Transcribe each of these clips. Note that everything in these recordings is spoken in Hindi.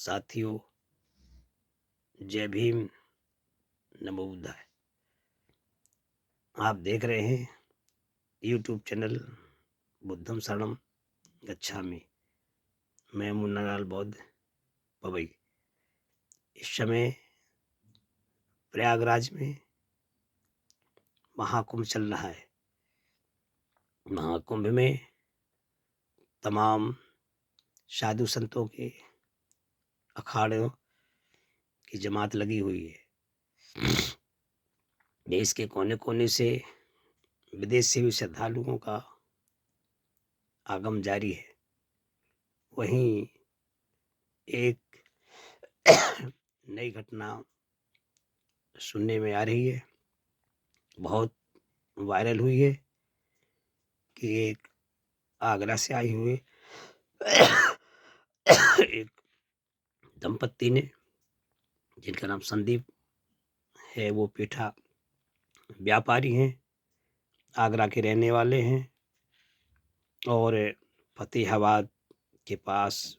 साथियों, जय भीम, नमो बुद्धाय। आप देख रहे हैं यूट्यूब चैनल बुद्धम शरणम गच्छामि। मैं मुन्नालाल बौद्ध पवई। इस समय प्रयागराज में महाकुंभ चल रहा है। महाकुंभ में तमाम साधु संतों के अखाड़ों की जमात लगी हुई है। देश के कोने कोने से, विदेश से भी श्रद्धालुओं का आगम जारी है। वहीं एक नई घटना सुनने में आ रही है, बहुत वायरल हुई है कि एक आगरा से आई हुए एक दंपत्ति ने, जिनका नाम संदीप है, वो पेठा व्यापारी हैं, आगरा के रहने वाले हैं और फतेहाबाद के पास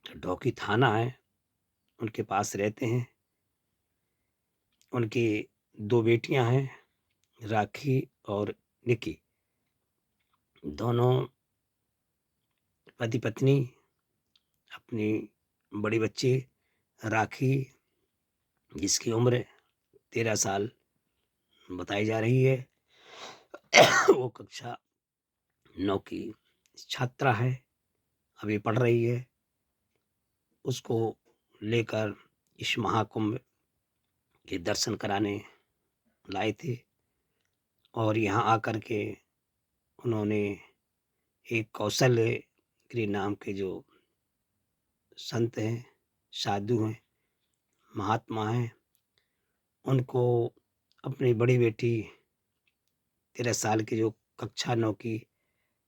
ढोकी थाना है, उनके पास रहते हैं। उनकी 2 बेटियां हैं, राखी और निकी। दोनों पति पत्नी अपनी बड़ी बच्ची राखी, जिसकी उम्र 13 साल बताई जा रही है, वो कक्षा 9 की छात्रा है, अभी पढ़ रही है। उसको लेकर इस महाकुंभ के दर्शन कराने लाए थे और यहाँ आकर के उन्होंने एक कौशल्य गिरी नाम के जो संत हैं, साधु हैं, महात्मा हैं, उनको अपनी बड़ी बेटी 13 साल की जो कक्षा 9 की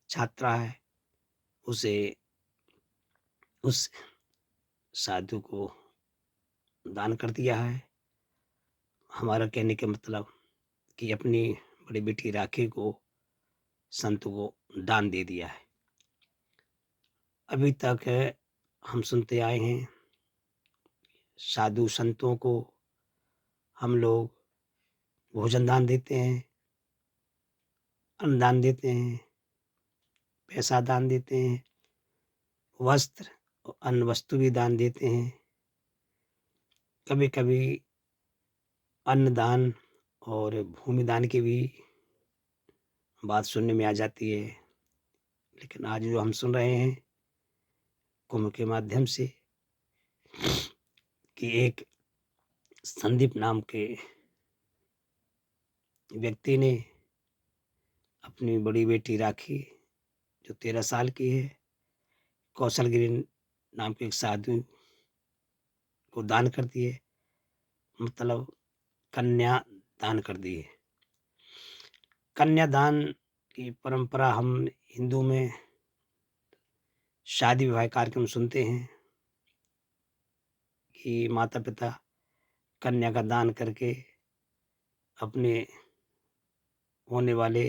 छात्रा है, उसे उस साधु को दान कर दिया है। हमारा कहने का मतलब कि अपनी बड़ी बेटी राखी को संत को दान दे दिया है। अभी तक हम सुनते आए हैं, साधु संतों को हम लोग भोजन दान देते हैं, अन्न दान देते हैं, पैसा दान देते हैं, वस्त्र और अन्य वस्तु भी दान देते हैं। कभी कभी अन्न दान और भूमि दान की भी बात सुनने में आ जाती है। लेकिन आज जो हम सुन रहे हैं कुंभ के माध्यम से कि एक संदीप नाम के व्यक्ति ने अपनी बड़ी बेटी राखी, जो 13 साल की है, कौशलगिरी नाम के एक साधु को दान कर दिए, मतलब कन्या दान कर दिए। कन्यादान की परंपरा हम हिंदू में शादी विवाह कार्यक्रम सुनते हैं कि माता पिता कन्या का दान करके अपने होने वाले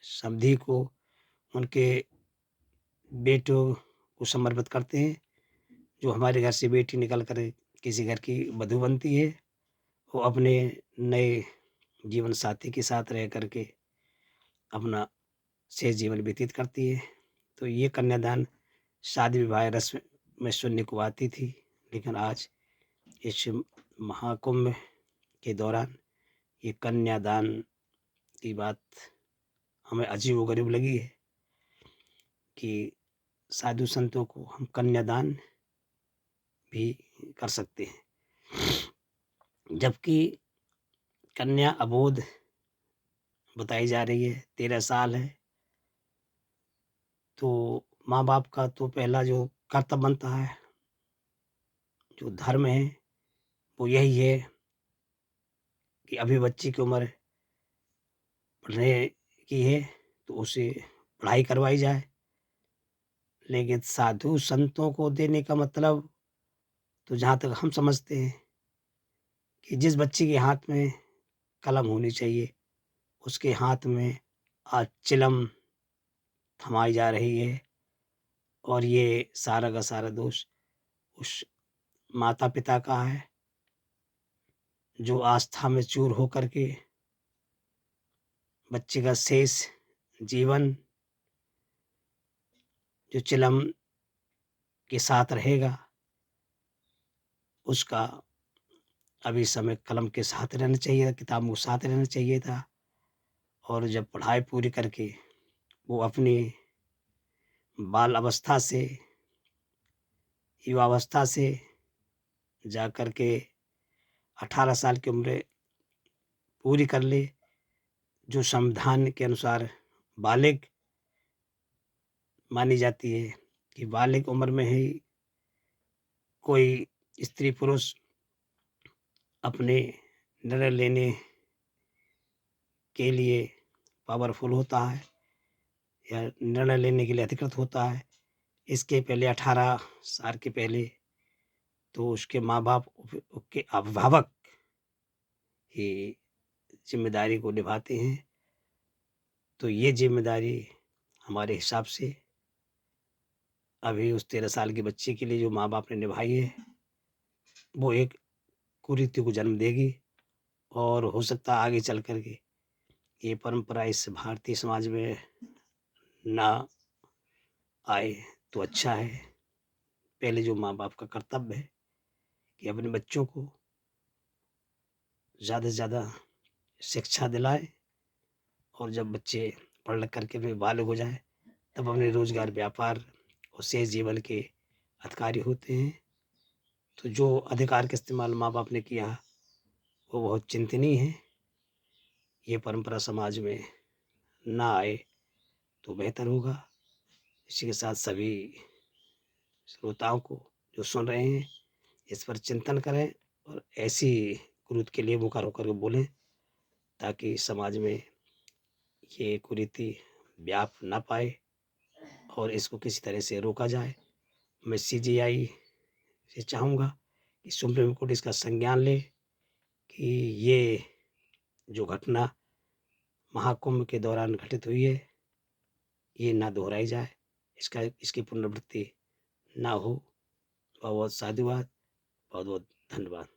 समधी को, उनके बेटों को समर्पित करते हैं। जो हमारे घर से बेटी निकल कर किसी घर की वधू बनती है, वो अपने नए जीवन साथी के साथ रह करके अपना शेष जीवन व्यतीत करती है। तो ये कन्यादान शादी विवाह रस्म में सुनने को आती थी, लेकिन आज इस महाकुंभ के दौरान ये कन्यादान की बात हमें अजीब व गरीब लगी है कि साधु संतों को हम कन्यादान भी कर सकते हैं, जबकि कन्या अबोध बताई जा रही है, 13 साल है। तो माँ बाप का तो पहला जो कर्तव्य बनता है, जो धर्म है, वो यही है कि अभी बच्ची की उम्र पढ़ने की है तो उसे पढ़ाई करवाई जाए। लेकिन साधु संतों को देने का मतलब, तो जहाँ तक हम समझते हैं कि जिस बच्चे के हाथ में कलम होनी चाहिए, उसके हाथ में आज चिलम थमाई जा रही है। और ये सारा का सारा दोष उस माता-पिता का है, जो आस्था में चूर होकर के बच्चे का शेष जीवन जो चिलम के साथ रहेगा, उसका अभी समय कलम के साथ रहना चाहिए था, किताबों के साथ रहना चाहिए था। और जब पढ़ाई पूरी करके वो अपनी बाल अवस्था से, युवावस्था से जाकर के 18 साल की उम्र पूरी कर ले, जो संविधान के अनुसार बालिग मानी जाती है, कि बालिग उम्र में ही कोई स्त्री-पुरुष अपने निर्णय लेने के लिए पावरफुल होता है या निर्णय लेने के लिए अधिकृत होता है। इसके पहले 18 साल के पहले तो उसके माँ-बाप उसके अभिभावक ही ज़िम्मेदारी को निभाते हैं। तो ये ज़िम्मेदारी हमारे हिसाब से अभी उस 13 साल के बच्चे के लिए जो माँ-बाप ने निभाई है, वो एक कुरीति को जन्म देगी और हो सकता है आगे चल कर के ये परंपरा इस भारतीय समाज में ना आए तो अच्छा है। पहले जो माँ-बाप का कर्तव्य है कि अपने बच्चों को ज़्यादा से ज़्यादा शिक्षा दिलाएँ और जब बच्चे पढ़ लिख करके भी बालिग हो जाएँ, तब अपने रोज़गार, व्यापार और शेष जीवन के अधिकारी होते हैं। तो जो अधिकार का इस्तेमाल माँ-बाप ने किया, वो बहुत चिंतनीय है। ये परंपरा समाज में ना आए तो बेहतर होगा। इसी के साथ सभी श्रोताओं को जो सुन रहे हैं, इस पर चिंतन करें और ऐसी कुरीति के लिए मुखर होकर के बोलें, ताकि समाज में ये कुरीति व्याप ना पाए और इसको किसी तरह से रोका जाए। मैं सीजेआई से चाहूँगा कि सुप्रीम कोर्ट इसका संज्ञान ले कि ये जो घटना महाकुंभ के दौरान घटित हुई है, ये ना दोहराई जाए, इसकी पुनरावृत्ति ना हो। बहुत-बहुत साधुवाद, बहुत-बहुत धन्यवाद।